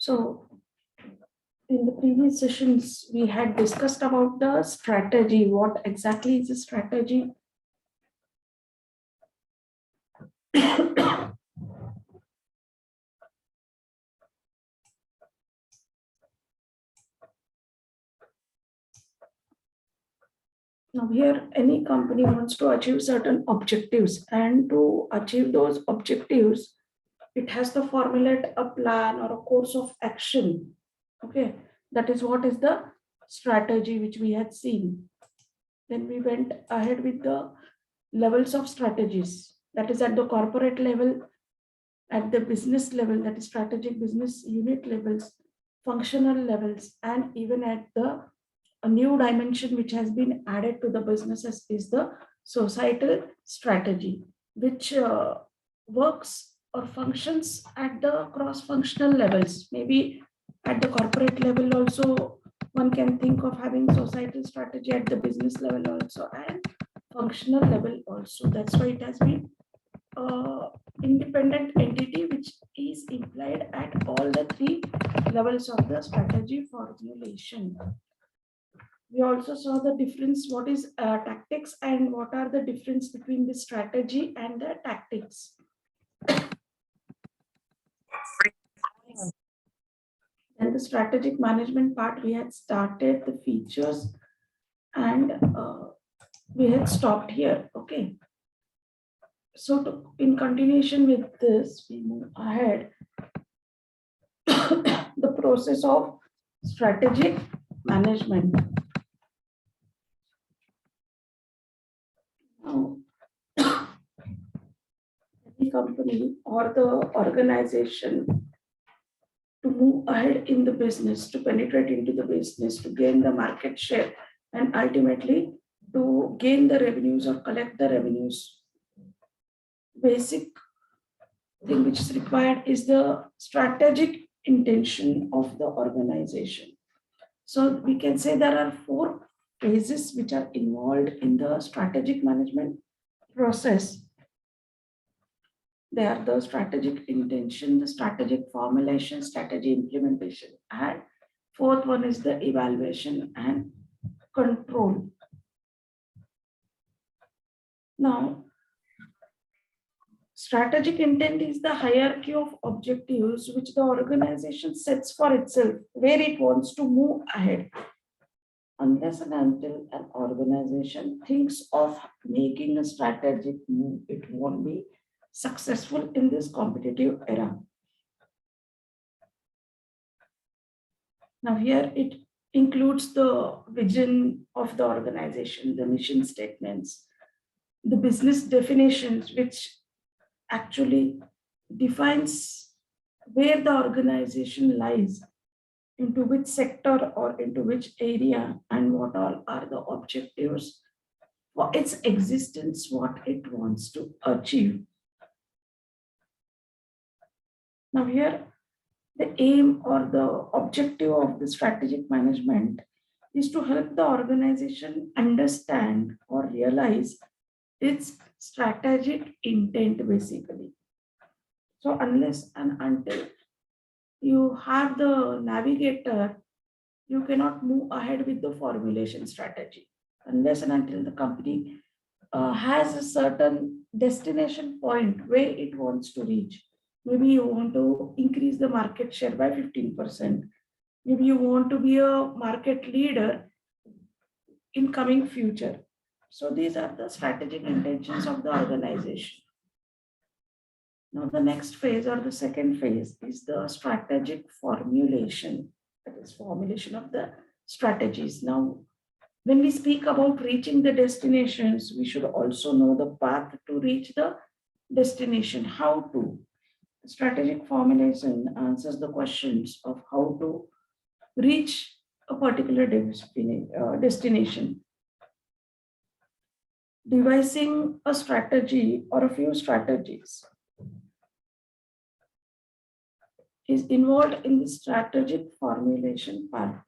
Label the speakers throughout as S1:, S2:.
S1: So in the previous sessions, we had discussed about the strategy. What exactly is a strategy? Now here, any company wants to achieve certain objectives, and to achieve those objectives, it has to formulate a plan or a course of action. Okay, that is what is the strategy which we had seen. Then we went ahead with the levels of strategies. That is at the corporate level, at the business level, that is strategic business unit levels, functional levels, and even at the a new dimension which has been added to the businesses is the societal strategy, which works or functions at the cross-functional levels. Maybe at the corporate level also, one can think of having societal strategy at the business level also and functional level also. That's why it has been independent entity which is implied at all the three levels of the strategy formulation. We also saw the difference, what is tactics and what are the difference between the strategy and the tactics. And the strategic management part, we had started the features and we had stopped here. Okay. So in continuation with this, we move ahead. The process of strategic management. Now, any company or the organization to move ahead in the business, to penetrate into the business, to gain the market share, and ultimately to gain the revenues or collect the revenues. Basic thing which is required is the strategic intention of the organization. So we can say there are 4 phases which are involved in the strategic management process. They are the strategic intention, the strategic formulation, strategy implementation, and 4th one is the evaluation and control. Now, strategic intent is the hierarchy of objectives which the organization sets for itself, where it wants to move ahead. Unless and until an organization thinks of making a strategic move, it won't be successful in this competitive era. Now here it includes the vision of the organization, the mission statements, the business definitions, which actually defines where the organization lies, into which sector or into which area, and what all are the objectives for its existence, what it wants to achieve. Now here, the aim or the objective of the strategic management is to help the organization understand or realize its strategic intent basically. So unless and until you have the navigator, you cannot move ahead with the formulation strategy. Unless and until the company has a certain destination point where it wants to reach. Maybe you want to increase the market share by 15%. Maybe you want to be a market leader in coming future. So these are the strategic intentions of the organization. Now the next phase or the second phase is the strategic formulation. That is formulation of the strategies. Now, when we speak about reaching the destinations, we should also know the path to reach the destination. How to? Strategic formulation answers the questions of how to reach a particular destination. Devising a strategy or a few strategies is involved in the strategic formulation part.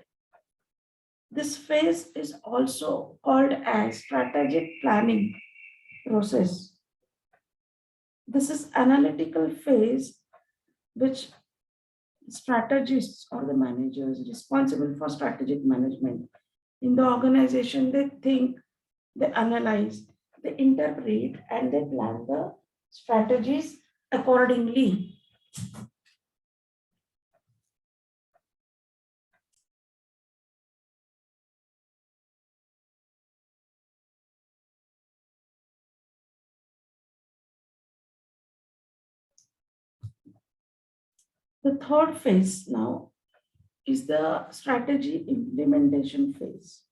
S1: This phase is also called as strategic planning process. This is analytical phase which strategists or the managers responsible for strategic management in the organization, they think, they analyze, they interpret, and they plan the strategies accordingly. The third phase now is the strategy implementation phase.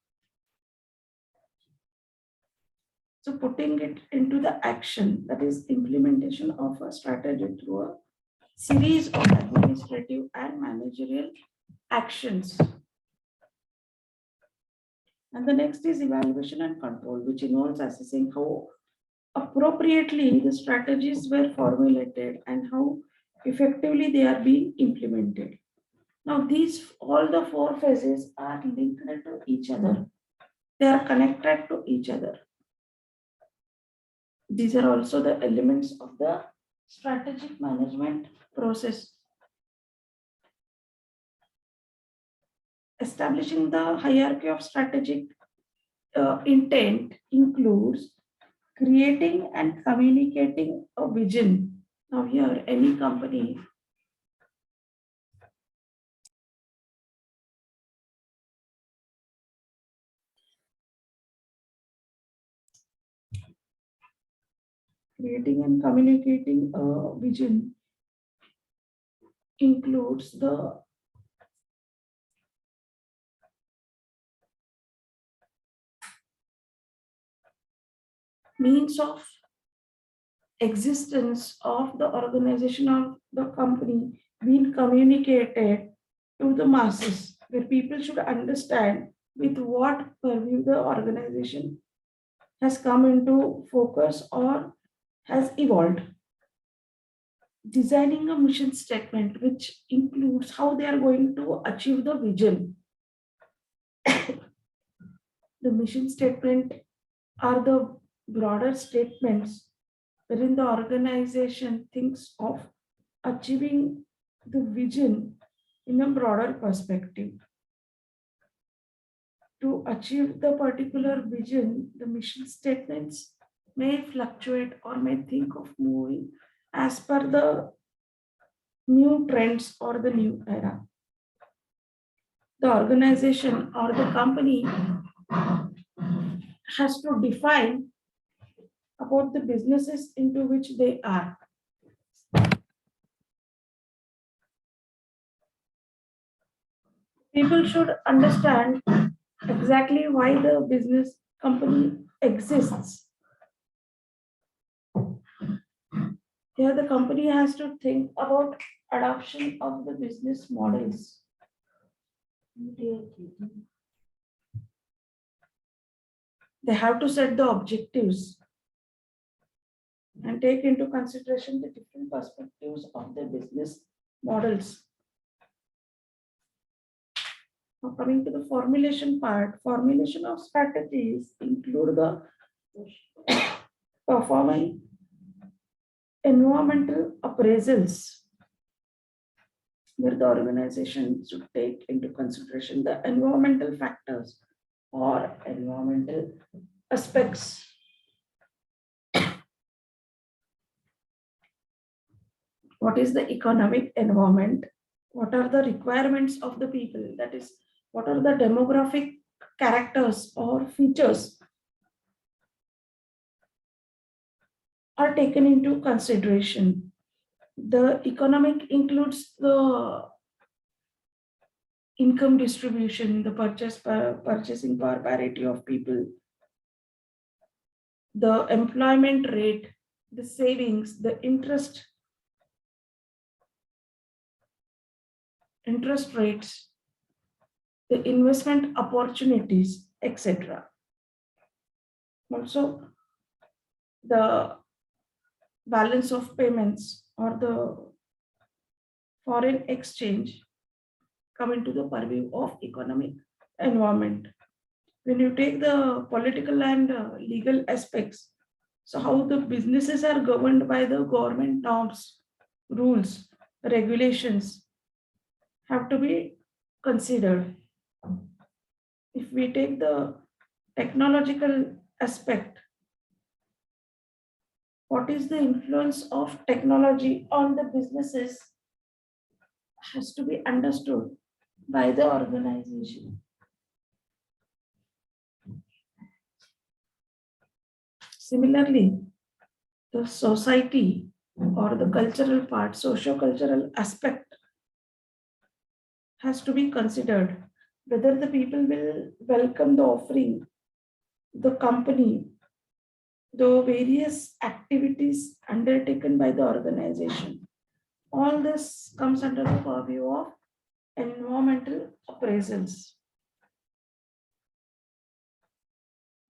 S1: So putting it into the action, that is implementation of a strategy through a series of administrative and managerial actions. And the next is evaluation and control, which involves assessing how appropriately the strategies were formulated and how effectively they are being implemented. Now, these all the four phases are linked to each other. They are connected to each other. These are also the elements of the strategic management process. Establishing the hierarchy of strategic intent includes creating and communicating a vision. Now, here, any company creating and communicating a vision includes the means of existence of the organization of the company being communicated to the masses, where people should understand with what purview the organization has come into focus or has evolved. Designing a mission statement, which includes how they are going to achieve the vision. The mission statement are the broader statements wherein the organization thinks of achieving the vision in a broader perspective. To achieve the particular vision, the mission statements may fluctuate or may think of moving as per the new trends or the new era. The organization or the company has to define about the businesses into which they are. People should understand exactly why the business company exists. Here, the company has to think about adoption of the business models. They have to set the objectives and take into consideration the different perspectives of the business models. Now, coming to the formulation part, formulation of strategies include the performing environmental appraisals, where the organization should take into consideration the environmental factors or environmental aspects. What is the economic environment? What are the requirements of the people? That is, what are the demographic characters or features are taken into consideration? The economic includes the income distribution, the purchasing power parity of people, the employment rate, the savings, the interest rates, the investment opportunities, etc. Also, the balance of payments or the foreign exchange come into the purview of economic environment. When you take the political and legal aspects, so how the businesses are governed by the government norms, rules, regulations, have to be considered. If we take the technological aspect, what is the influence of technology on the businesses has to be understood by the organization. Similarly, the society or the cultural part, socio-cultural aspect has to be considered. Whether the people will welcome the offering, the company, the various activities undertaken by the organization. All this comes under the purview of environmental appraisals.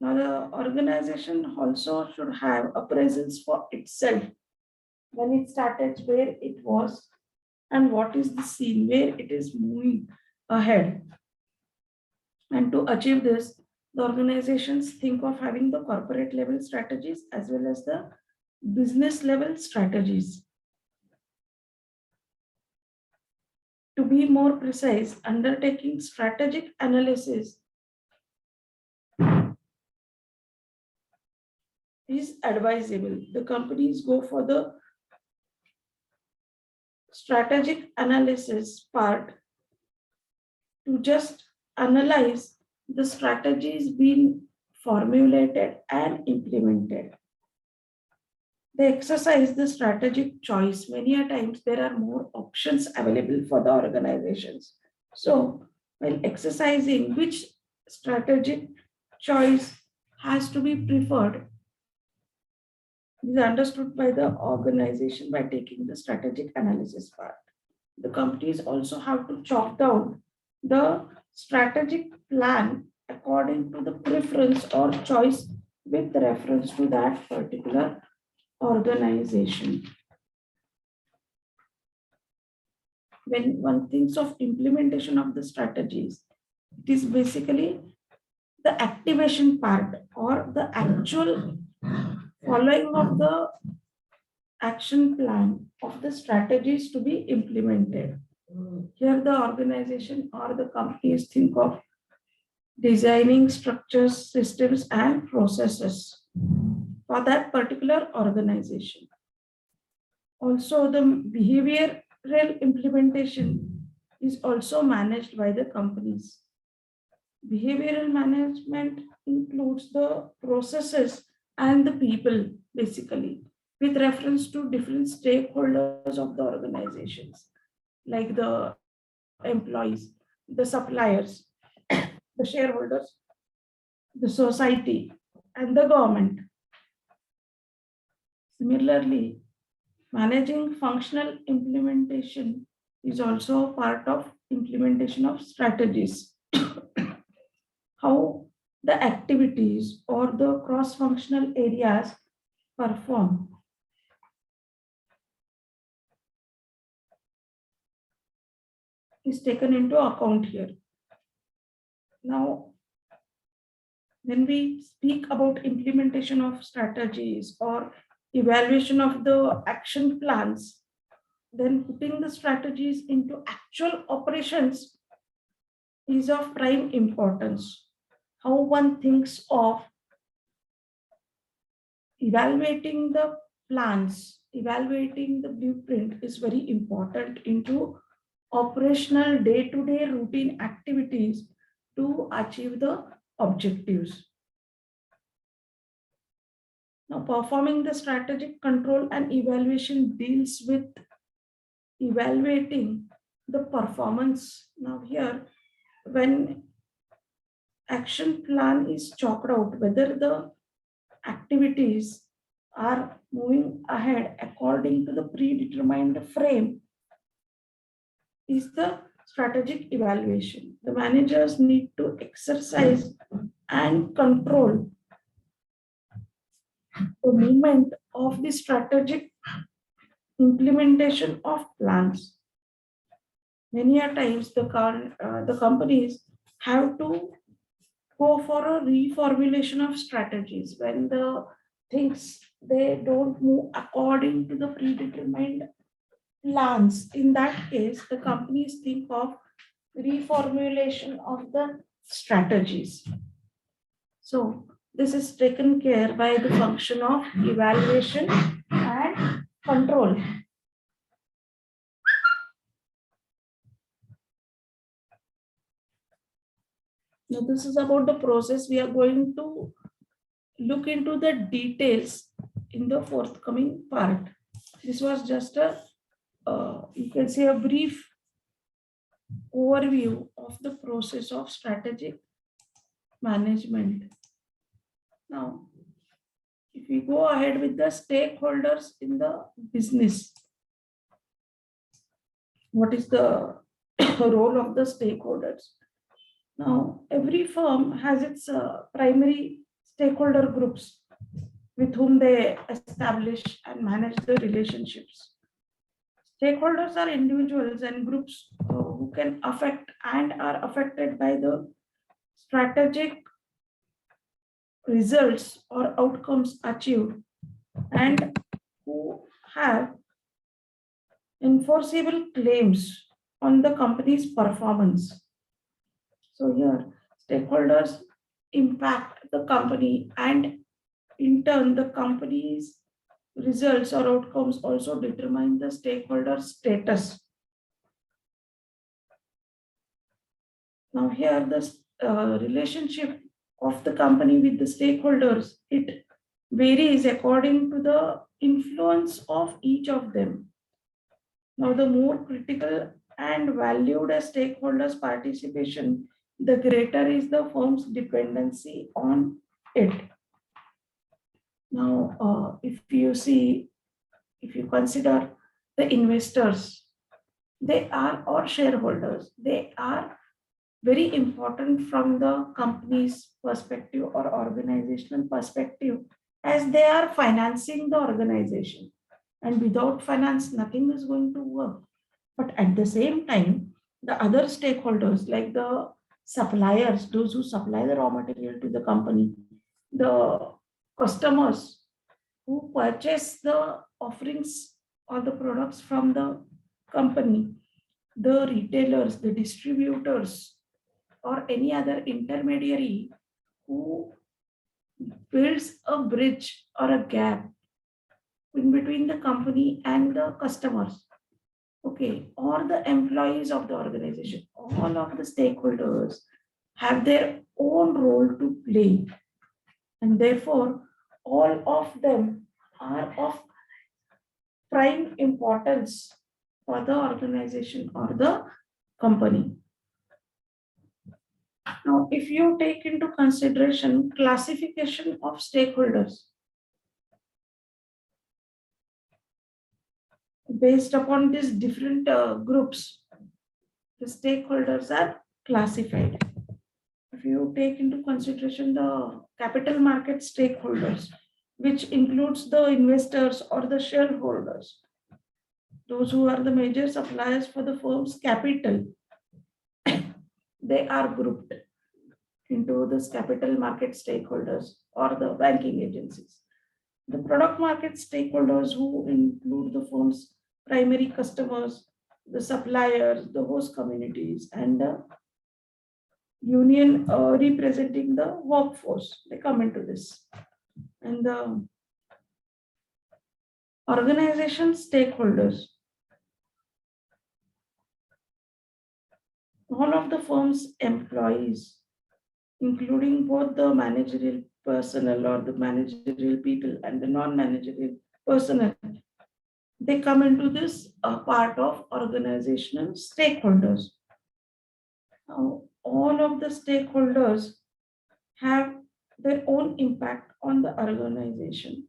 S1: Now, the organization also should have appraisals for itself when it started, where it was, and what is the scene where it is moving ahead. And to achieve this, the organizations think of having the corporate level strategies as well as the business level strategies. To be more precise, undertaking strategic analysis is advisable. The companies go for the strategic analysis part to just analyze the strategies being formulated and implemented. They exercise the strategic choice. Many a times there are more options available for the organizations. So while exercising which strategic choice has to be preferred is understood by the organization by taking the strategic analysis part. The companies also have to chalk down the strategic plan according to the preference or choice with reference to that particular organization. When one thinks of implementation of the strategies, it is basically the activation part or the actual following of the action plan of the strategies to be implemented. Here the organization or the companies think of designing structures, systems, and processes for that particular organization. Also, the behavioral implementation is also managed by the companies. Behavioral management includes the processes and the people, basically, with reference to different stakeholders of the organizations, like the employees, the suppliers, the shareholders, the society, and the government. Similarly, managing functional implementation is also part of implementation of strategies. How the activities or the cross-functional areas perform is taken into account here. Now, when we speak about implementation of strategies or evaluation of the action plans, then putting the strategies into actual operations is of prime importance. How one thinks of evaluating the plans, evaluating the blueprint is very important into operational day-to-day routine activities to achieve the objectives. Now, performing the strategic control and evaluation deals with evaluating the performance. Now, here, when action plan is chalked out, whether the activities are moving ahead according to the predetermined frame, is the strategic evaluation. The managers need to exercise and control the movement of the strategic implementation of plans. Many a times the companies have to go for a reformulation of strategies when the things they don't move according to the predetermined plans. In that case, the companies think of reformulation of the strategies. So this is taken care by the function of evaluation and control. Now this is about the process. We are going to look into the details in the forthcoming part. This was just a, you can say, a brief overview of the process of strategic management. Now, if we go ahead with the stakeholders in the business, what is the role of the stakeholders? Now, every firm has its primary stakeholder groups with whom they establish and manage the relationships. Stakeholders are individuals and groups who can affect and are affected by the strategic results or outcomes achieved and who have enforceable claims on the company's performance. So here, stakeholders impact the company, and in turn, the company's results or outcomes also determine the stakeholder status. Now here, the relationship of the company with the stakeholders, it varies according to the influence of each of them. Now, the more critical and valued a stakeholder's participation, the greater is the firm's dependency on it. Now, if you consider the investors, they are, or shareholders, they are very important from the company's perspective or organizational perspective, as they are financing the organization. And without finance, nothing is going to work. But at the same time, the other stakeholders, like the suppliers, those who supply the raw material to the company, the customers who purchase the offerings or the products from the company, the retailers, the distributors, or any other intermediary who builds a bridge or a gap in between the company and the customers, okay, or the employees of the organization. All of the stakeholders have their own role to play, and therefore all of them are of prime importance for the organization or the company. Now, if you take into consideration classification of stakeholders based upon these different groups, the stakeholders are classified. If you take into consideration the capital market stakeholders, which includes the investors or the shareholders, those who are the major suppliers for the firm's capital, they are grouped into this capital market stakeholders or the banking agencies. The product market stakeholders, who include the firm's primary customers, the suppliers, the host communities, and the union representing the workforce, they come into this. And the organization stakeholders, all of the firm's employees, including both the managerial personnel or the managerial people and the non-managerial personnel, they come into this part of organizational stakeholders. Now, all of the stakeholders have their own impact on the organization,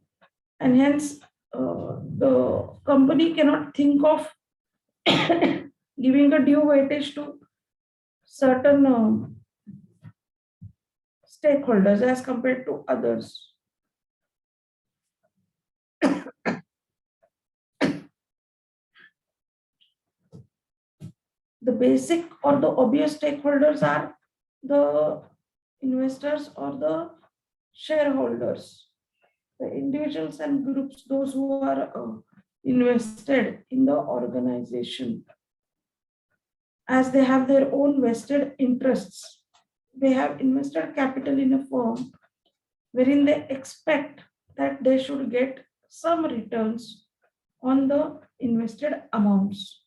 S1: and hence the company cannot think of giving a due weightage to certain stakeholders as compared to others. The basic or the obvious stakeholders are the investors or the shareholders, the individuals and groups, those who are invested in the organization, as they have their own vested interests. They have invested capital in a firm wherein they expect that they should get some returns on the invested amounts.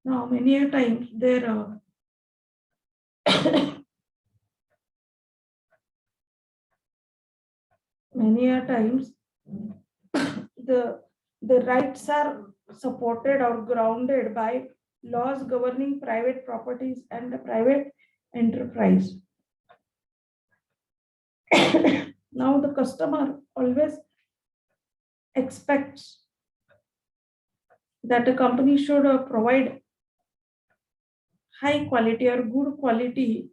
S1: Now, many a times there are many a times the rights are supported or grounded by laws governing private properties and the private enterprise. Now the customer always expects that a company should provide high quality or good quality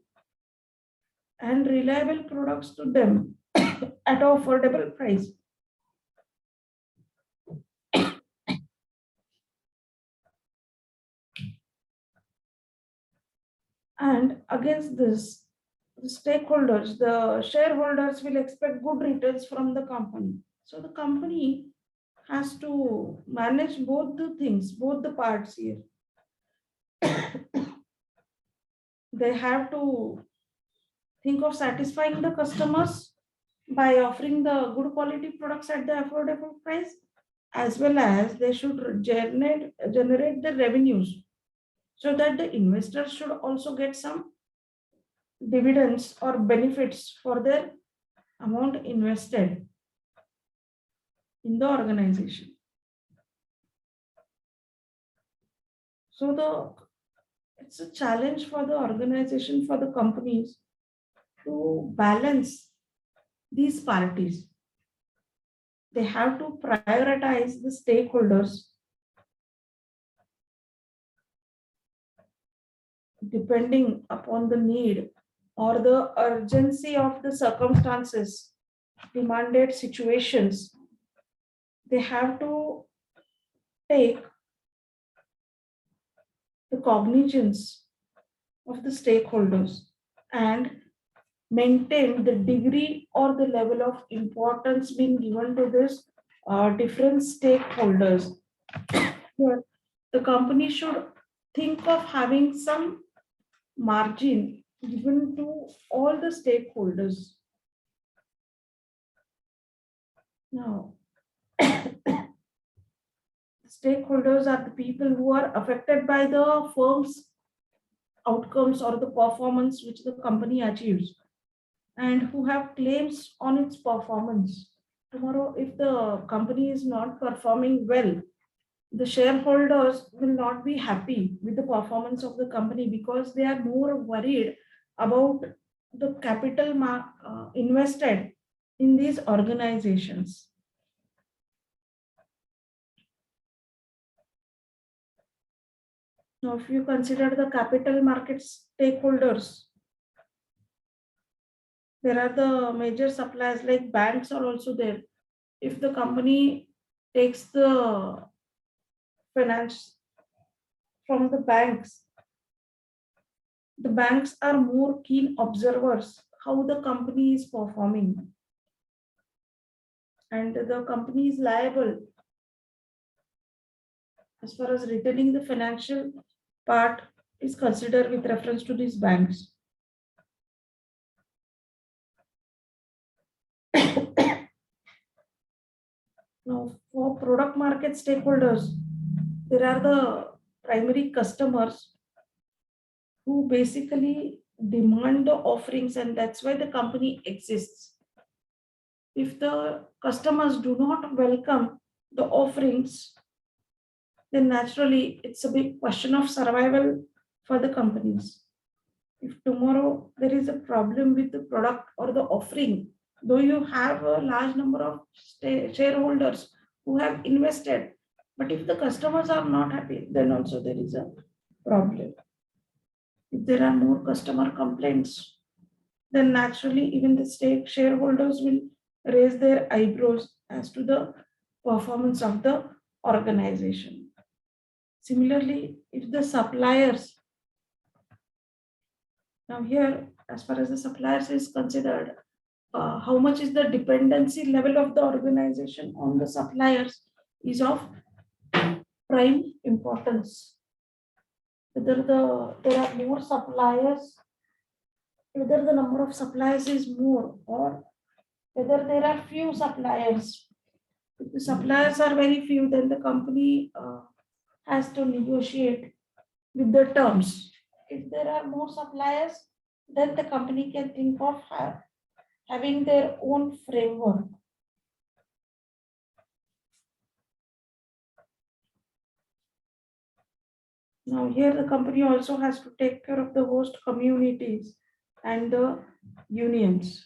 S1: and reliable products to them at affordable price. And against this, the stakeholders, the shareholders will expect good returns from the company. So the company has to manage both the things, both the parts here. They have to think of satisfying the customers by offering the good quality products at the affordable price, as well as they should generate the revenues so that the investors should also get some dividends or benefits for their amount invested in the organization. So it's a challenge for the organization, for the companies to balance these parties. They have to prioritize the stakeholders depending upon the need or the urgency of the circumstances, demanded situations. They have to take the cognizance of the stakeholders and maintain the degree or the level of importance being given to this different stakeholders. Here, the company should think of having some margin given to all the stakeholders. Now, stakeholders are the people who are affected by the firm's outcomes or the performance which the company achieves and who have claims on its performance. Tomorrow, if the company is not performing well, the shareholders will not be happy with the performance of the company because they are more worried about the capital invested in these organizations. Now, if you consider the capital market stakeholders, there are the major suppliers like banks are also there. If the company takes the finance from the banks are more keen observers how the company is performing, and the company is liable as far as returning the financial part is considered with reference to these banks. Now, for product market stakeholders, there are the primary customers who basically demand the offerings, and that's why the company exists. If the customers do not welcome the offerings, then naturally it's a big question of survival for the companies. If tomorrow there is a problem with the product or the offering, though you have a large number of shareholders who have invested, but if the customers are not happy, then also there is a problem. If there are more customer complaints, then naturally even the shareholders will raise their eyebrows as to the performance of the organization. Similarly, if the suppliers, now here, as far as the suppliers is considered, how much is the dependency level of the organization on the suppliers is of prime importance. Whether there are more suppliers, whether the number of suppliers is more, or whether there are few suppliers. If the suppliers are very few, then the company has to negotiate with the terms. If there are more suppliers, then the company can think of having their own framework. Now here the company also has to take care of the host communities and the unions.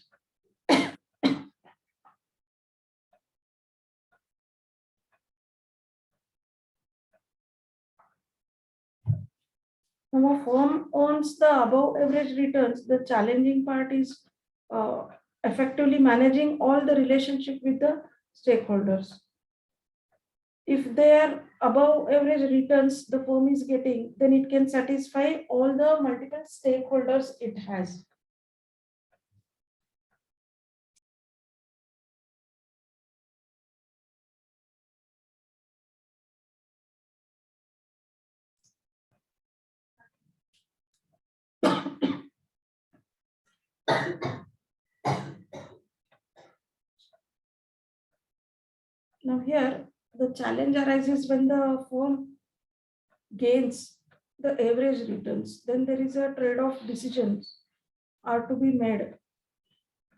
S1: Now a firm owns the above average returns. The challenging part is uh, effectively managing all the relationship with the stakeholders. If they are above average returns the firm is getting, then it can satisfy all the multiple stakeholders it has. Now here the challenge arises when the firm gains the average returns, then there is a trade-off decisions are to be made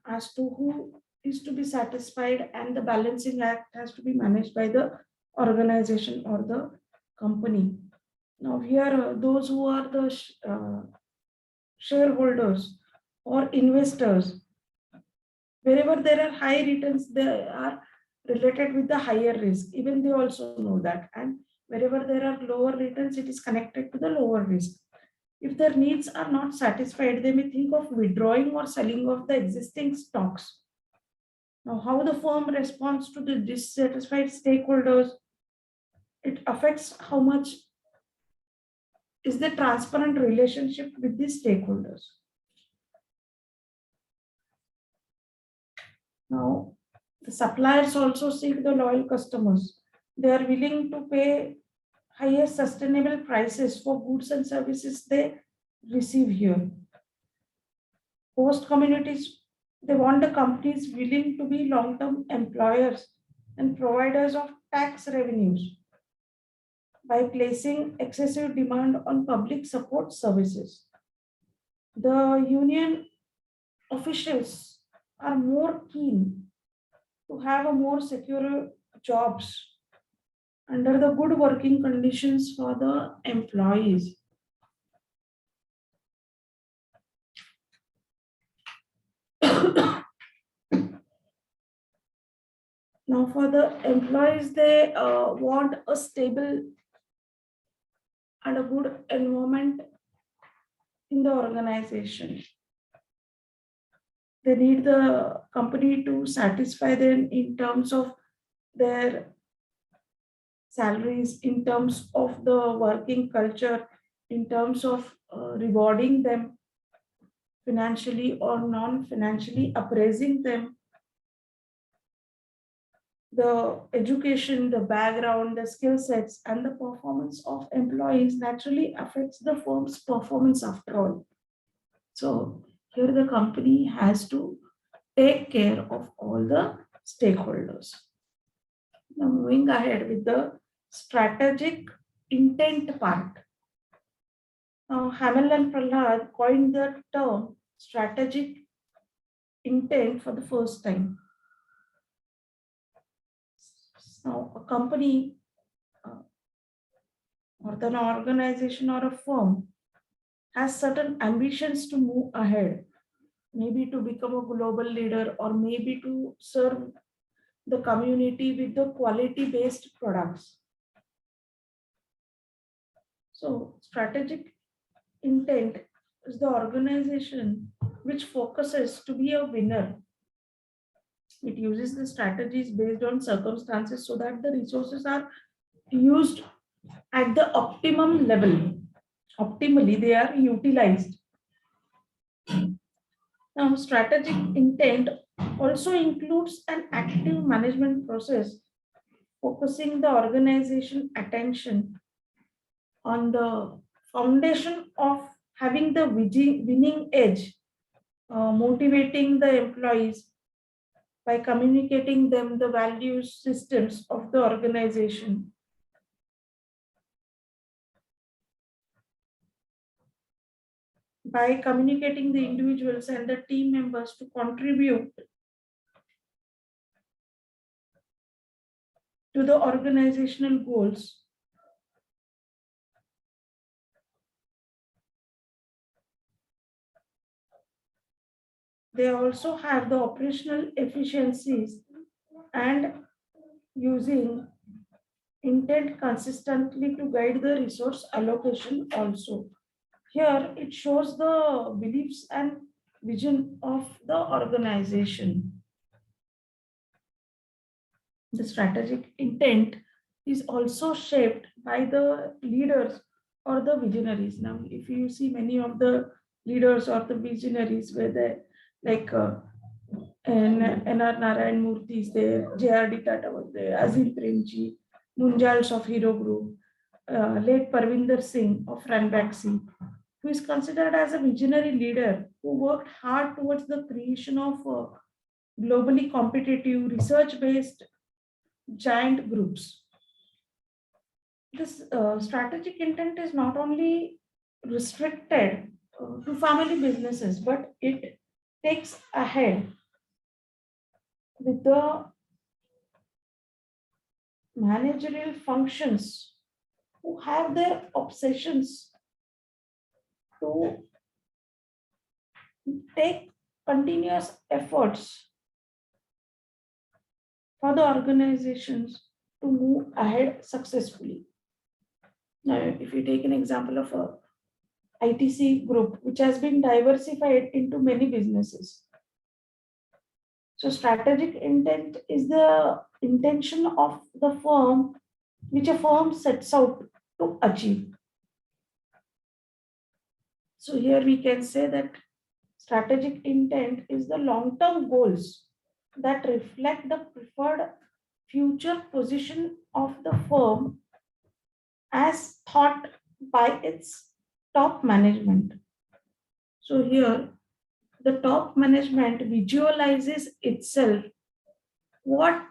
S1: as to who is to be satisfied, and the balancing act has to be managed by the organization or the company. Now here those who are the shareholders or investors, wherever there are high returns they are related with the higher risk, even they also know that, and wherever there are lower returns it is connected to the lower risk. If their needs are not satisfied, they may think of withdrawing or selling of the existing stocks. Now, how the firm responds to the dissatisfied stakeholders, it affects how much is the transparent relationship with the stakeholders. Now, the suppliers also seek the loyal customers. They are willing to pay highest sustainable prices for goods and services they receive here. Host communities, they want the companies willing to be long-term employers and providers of tax revenues by placing excessive demand on public support services. The union officials are more keen to have a more secure jobs under the good working conditions for the employees. Now, for the employees, they want a stable and a good environment in the organization. They need the company to satisfy them in terms of their salaries, in terms of the working culture, in terms of rewarding them financially or non-financially, appraising them, the education, the background, the skill sets, and the performance of employees naturally affects the firm's performance after all. So here the company has to take care of all the stakeholders. Now moving ahead with the strategic intent part. Now Hamel and Prahlad coined the term strategic intent for the first time. Now a company or an organization or a firm has certain ambitions to move ahead, maybe to become a global leader or maybe to serve the community with the quality based products. So strategic intent is the organization which focuses to be a winner. It uses the strategies based on circumstances so that the resources are used at the optimum level. Optimally, they are utilized. Now, strategic intent also includes an active management process focusing the organization attention on the foundation of having the winning edge, motivating the employees by communicating them the values systems of the organization, by communicating the individuals and the team members to contribute to the organizational goals. They also have the operational efficiencies and using intent consistently to guide the resource allocation also. Here it shows the beliefs and vision of the organization. The strategic intent is also shaped by the leaders or the visionaries. Now, if you see many of the leaders or the visionaries where they like and N.R. Narayan Murthy is there, J.R.D. Tata was there, Azim Premji, Munjals of Hero Group, late Parvinder Singh of Ranbaxy, who is considered as a visionary leader who worked hard towards the creation of globally competitive research-based giant groups. This strategic intent is not only restricted to family businesses, but it takes ahead with the managerial functions who have their obsessions to take continuous efforts for the organizations to move ahead successfully. Now, if you take an example of a ITC group, which has been diversified into many businesses. So strategic intent is the intention of the firm which a firm sets out to achieve. So here we can say that strategic intent is the long-term goals that reflect the preferred future position of the firm as thought by its top management. So here the top management visualizes itself what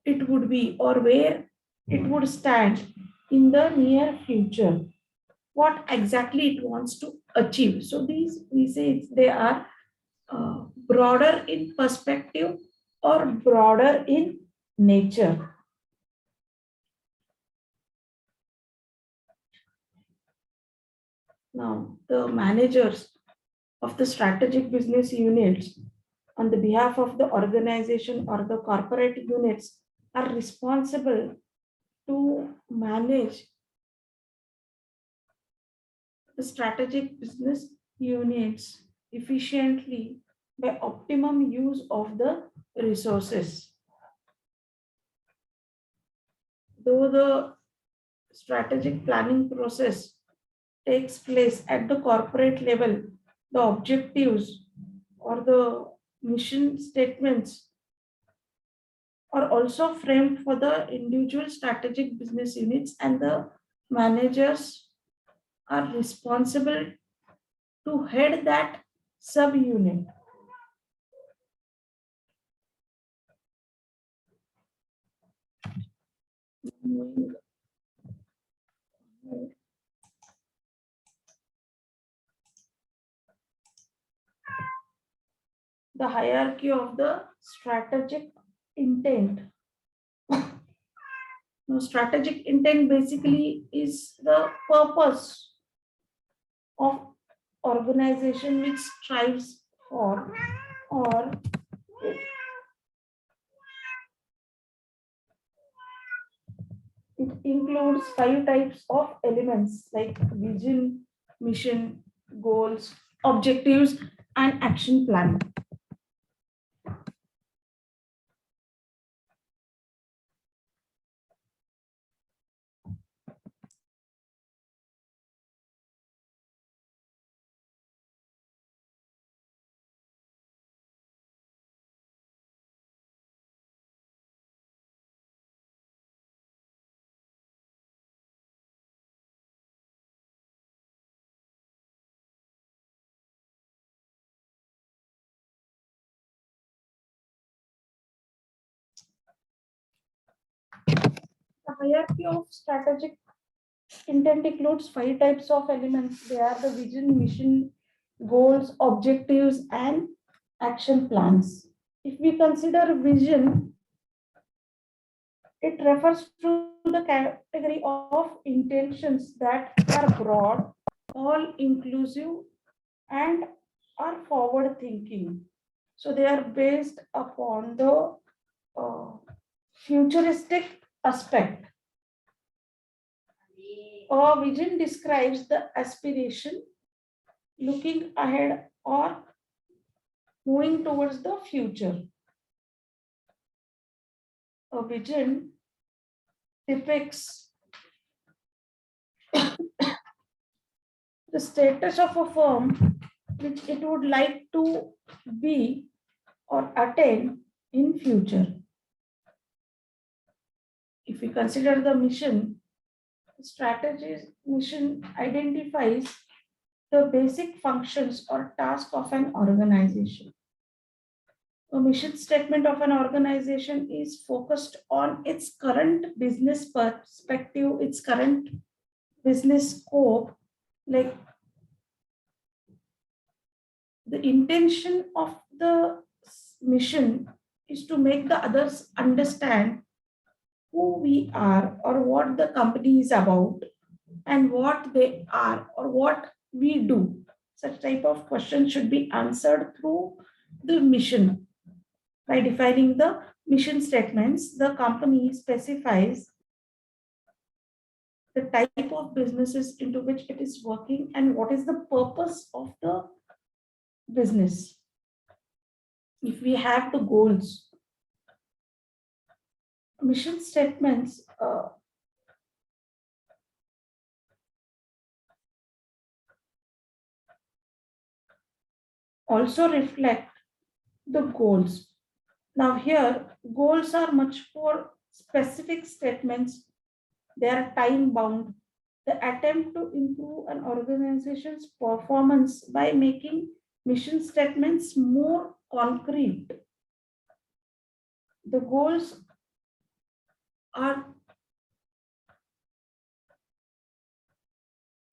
S1: it would be or where it would stand in the near future, what exactly it wants to achieve. So these we say they are broader in perspective or broader in nature. Now, the managers of the strategic business units on the behalf of the organization or the corporate units are responsible to manage the strategic business units efficiently by optimum use of the resources. Though the strategic planning process takes place at the corporate level, the objectives or the mission statements are also framed for the individual strategic business units, and the managers are responsible to head that subunit. The hierarchy of the strategic intent. Now, strategic intent basically is the purpose of organization which strives for, or it includes 5 types of elements like vision, mission, goals, objectives, and action plan. hierarchy of strategic intent includes 5 types of elements. They are the vision, mission, goals, objectives, and action plans. If we consider vision, it refers to the category of intentions that are broad, all inclusive, and are forward thinking. So they are based upon the uh, futuristic aspect. A vision describes the aspiration, looking ahead or moving towards the future. A vision depicts the status of a firm which it would like to be or attain in future. If we consider the mission, the strategy mission identifies the basic functions or task of an organization. A mission statement of an organization is focused on its current business perspective, its current business scope, like the intention of the mission is to make the others understand who we are or what the company is about and what they are or what we do. Such type of questions should be answered through the mission. By defining the mission statements, the company specifies the type of businesses into which it is working and what is the purpose of the business. If we have the goals, mission statements also reflect the goals. Now here, goals are much more specific statements. They are time bound. The attempt to improve an organization's performance by making mission statements more concrete. The goals are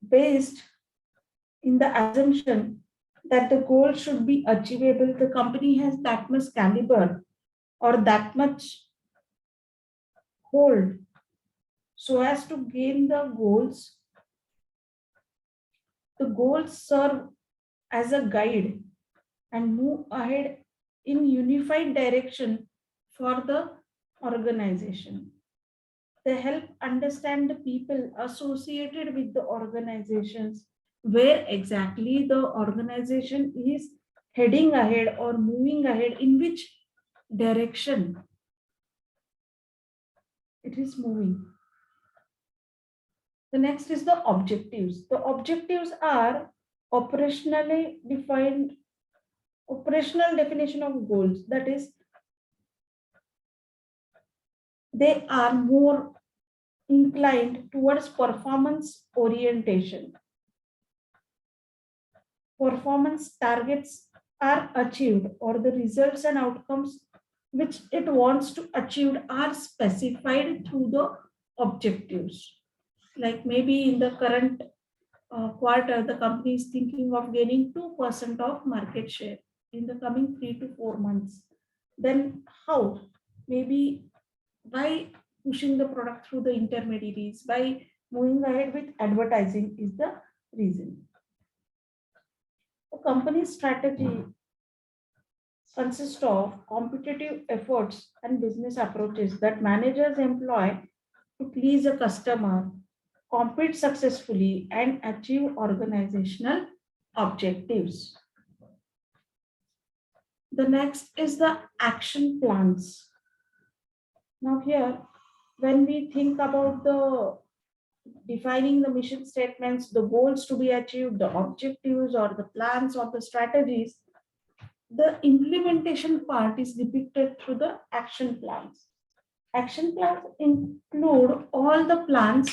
S1: based in the assumption that the goal should be achievable. The company has that much caliber or that much hold so as to gain the goals. The goals serve as a guide and move ahead in unified direction for the organization. They help understand the people associated with the organizations, where exactly the organization is heading ahead or moving ahead, in which direction it is moving. The next is the objectives. The objectives are operationally defined, operational definition of goals. That is, they are more inclined towards performance orientation. Performance targets are achieved or the results and outcomes which it wants to achieve are specified through the objectives. Like maybe in the current quarter, the company is thinking of gaining 2% of market share in the coming 3 to 4 months. Then how? Maybe by pushing the product through the intermediaries, by moving ahead with advertising is the reason. The company's strategy consists of competitive efforts and business approaches that managers employ to please a customer, compete successfully, and achieve organizational objectives. The next is the action plans. Now here, when we think about the defining the mission statements, the goals to be achieved, the objectives or the plans or the strategies, the implementation part is depicted through the action plans. Action plans include all the plans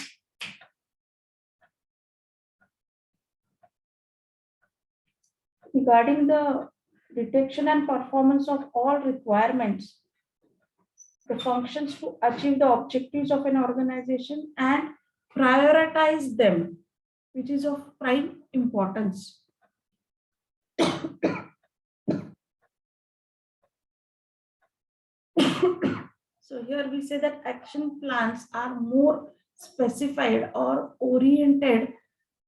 S1: regarding the detection and performance of all requirements the functions to achieve the objectives of an organization and prioritize them, which is of prime importance. So here we say that action plans are more specified or oriented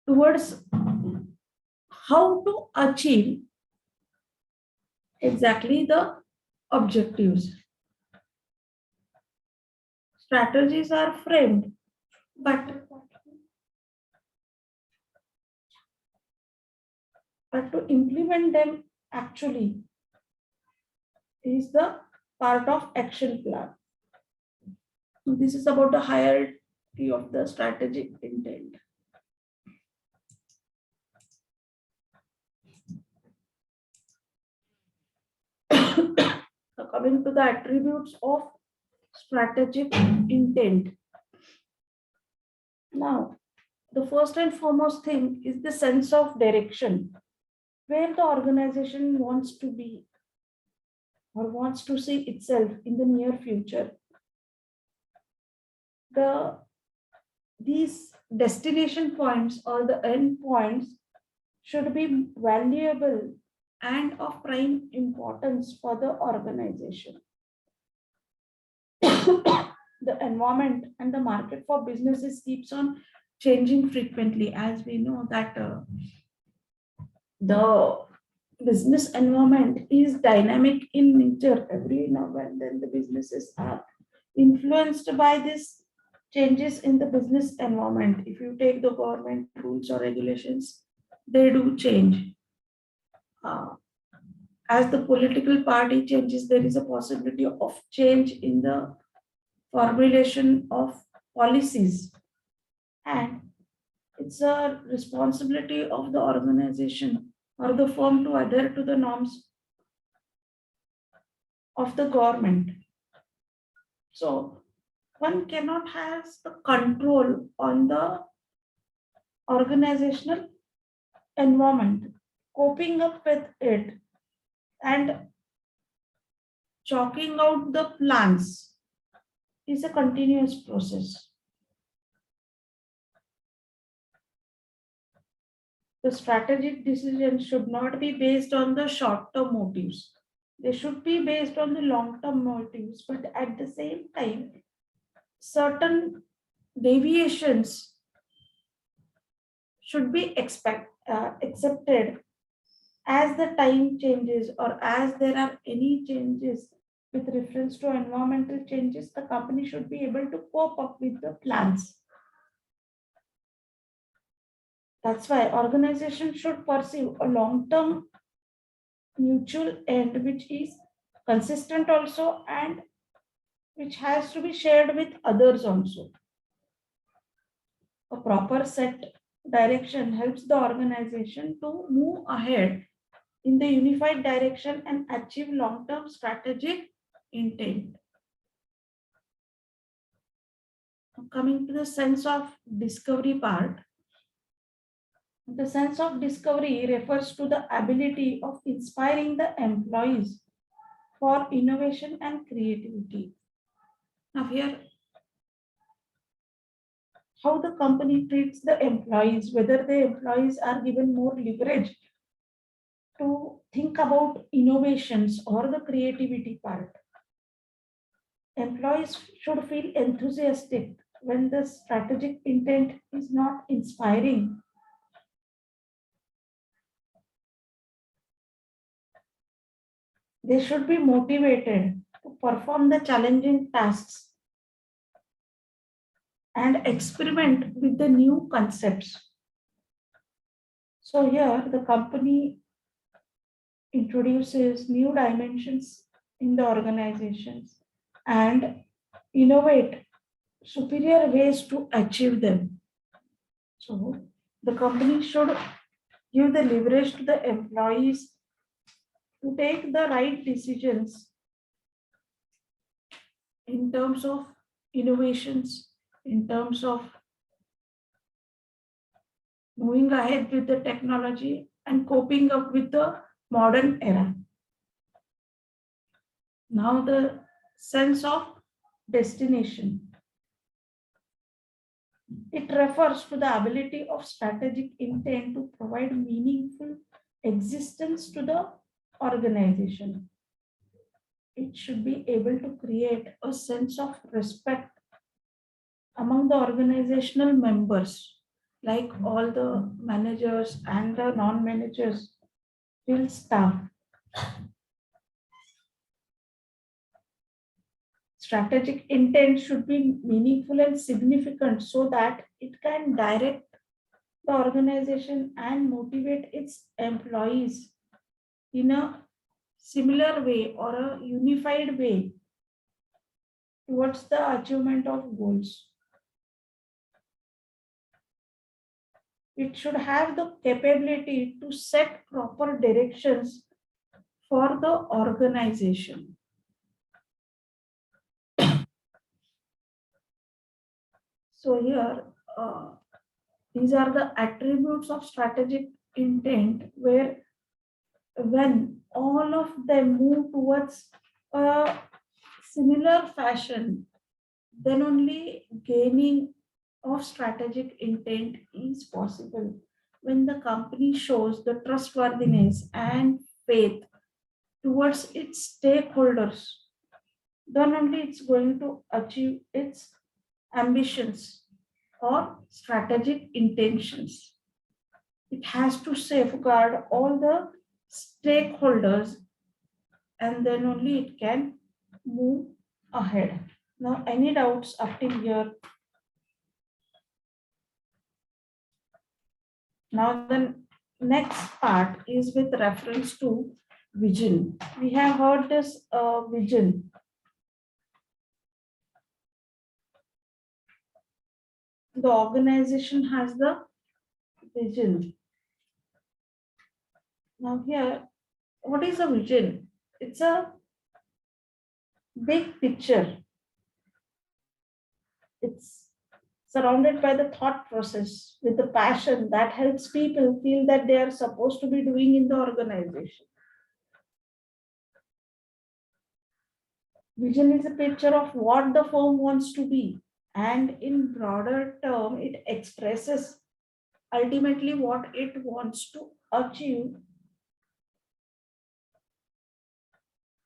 S1: towards how to achieve exactly the objectives. Strategies are framed, but to implement them actually is the part of action plan. So this is about the hierarchy of the strategic intent. So coming to the attributes of strategic intent. Now, the first and foremost thing is the sense of direction, where the organization wants to be or wants to see itself in the near future. These destination points or the end points should be valuable and of prime importance for the organization. The environment and the market for businesses keeps on changing frequently, as we know that the business environment is dynamic in nature. Every now and then the businesses are influenced by these changes in the business environment. If you take the government rules or regulations, they do change. As the political party changes, there is a possibility of change in the formulation of policies, and it's a responsibility of the organization or the firm to adhere to the norms of the government. So one cannot have the control on the organizational environment, coping up with it and chalking out the plans is a continuous process. The strategic decisions should not be based on the short-term motives. They should be based on the long-term motives, but at the same time, certain deviations should be accepted as the time changes or as there are any changes with reference to environmental changes. The company should be able to cope up with the plans. That's why organizations should pursue a long-term mutual end, which is consistent also and which has to be shared with others also. A proper set direction helps the organization to move ahead in the unified direction and achieve long-term strategic intent. Coming to the sense of discovery part, the sense of discovery refers to the ability of inspiring the employees for innovation and creativity. Now here, how the company treats the employees, whether the employees are given more leverage to think about innovations or the creativity part. Employees should feel enthusiastic when the strategic intent is not inspiring. They should be motivated to perform the challenging tasks and experiment with the new concepts. So here the company introduces new dimensions in the organizations and innovate superior ways to achieve them. So the company should give the leverage to the employees to take the right decisions in terms of innovations, in terms of moving ahead with the technology and coping up with the modern era. Now the sense of destination. It refers to the ability of strategic intent to provide meaningful existence to the organization. It should be able to create a sense of respect among the organizational members, like all the managers and the non-managers till staff. Strategic intent should be meaningful and significant so that it can direct the organization and motivate its employees in a similar way or a unified way towards the achievement of goals. It should have the capability to set proper directions for the organization. So here, these are the attributes of strategic intent where when all of them move towards a similar fashion, then only gaining of strategic intent is possible. When the company shows the trustworthiness and faith towards its stakeholders, then only it's going to achieve its ambitions or strategic intentions. It has to safeguard all the stakeholders and then only it can move ahead. Now, any doubts up till here? Now, the next part is with reference to vision. We have heard this vision. The organization has the vision. Now, here, what is a vision? It's a big picture. It's surrounded by the thought process with the passion that helps people feel that they are supposed to be doing in the organization. Vision is a picture of what the firm wants to be, and in broader term, it expresses ultimately what it wants to achieve.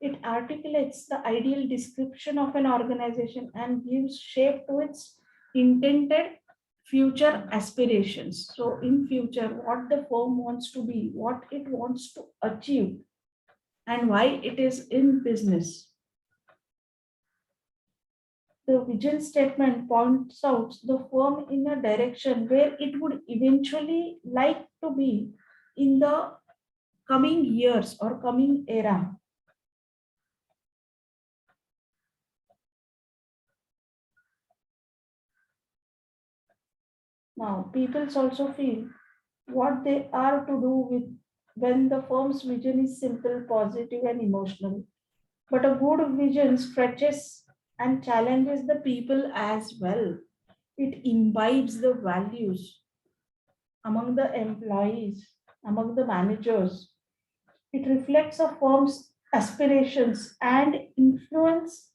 S1: It articulates the ideal description of an organization and gives shape to its intended future aspirations. So in future, what the firm wants to be, what it wants to achieve, and why it is in business. The vision statement points out the firm in a direction where it would eventually like to be in the coming years or coming era. Now, people also feel what they are to do with when the firm's vision is simple, positive, and emotional. But a good vision stretches and challenges the people as well. It imbibes the values among the employees, among the managers. It reflects a firm's aspirations and influence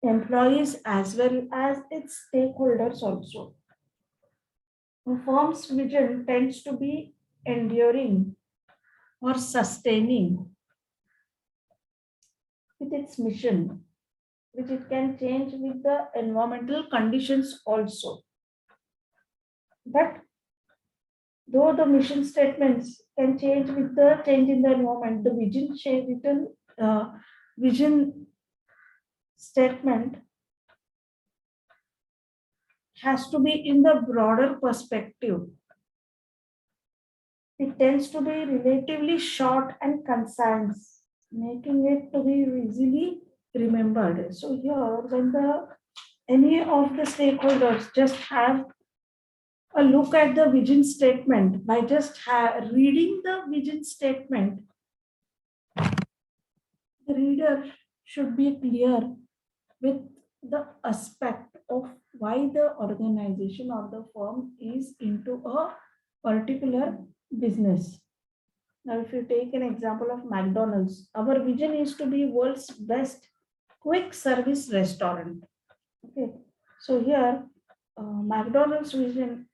S1: employees as well as its stakeholders also. A firm's vision tends to be enduring or sustaining with its mission, which it can change with the environmental conditions also. But though the mission statements can change with the change in the environment, the vision statement has to be in the broader perspective. It tends to be relatively short and concise, making it to be easily remembered. So here, when any of the stakeholders just have a look at the vision statement, by just reading the vision statement, the reader should be clear with the aspect of why the organization or the firm is into a particular business. Now, if you take an example of McDonald's, our vision is to be world's best quick service restaurant. Okay, so here McDonald's vision,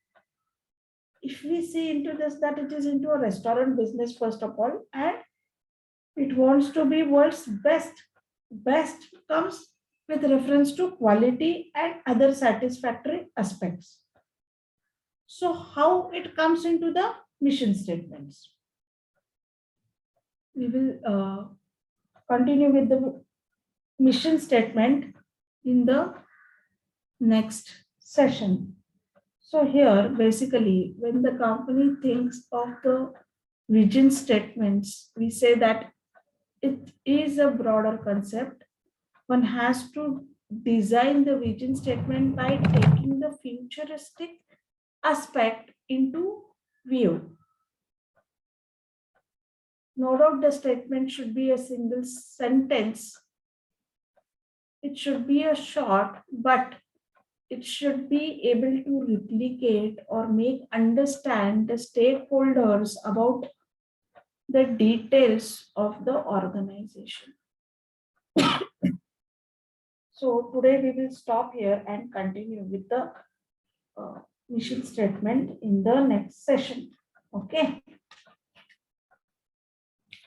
S1: if we see into this, that it is into a restaurant business first of all, and it wants to be world's best. Best comes with reference to quality and other satisfactory aspects. So how it comes into the mission statements? We will continue with the mission statement in the next session. So here, basically, when the company thinks of the vision statements, we say that it is a broader concept. One has to design the vision statement by taking the futuristic aspect into view. No doubt the statement should be a single sentence. It should be a short, but it should be able to replicate or make understand the stakeholders about the details of the organization. So today we will stop here and continue with the mission statement in the next session. Okay.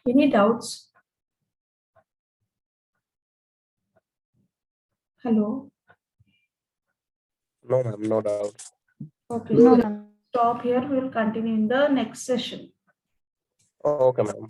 S1: Any doubts? Hello.
S2: No, ma'am, no doubt.
S1: Okay.
S3: No,
S1: So
S3: ma'am.
S1: stop here. We'll continue in the next session.
S2: Okay, ma'am.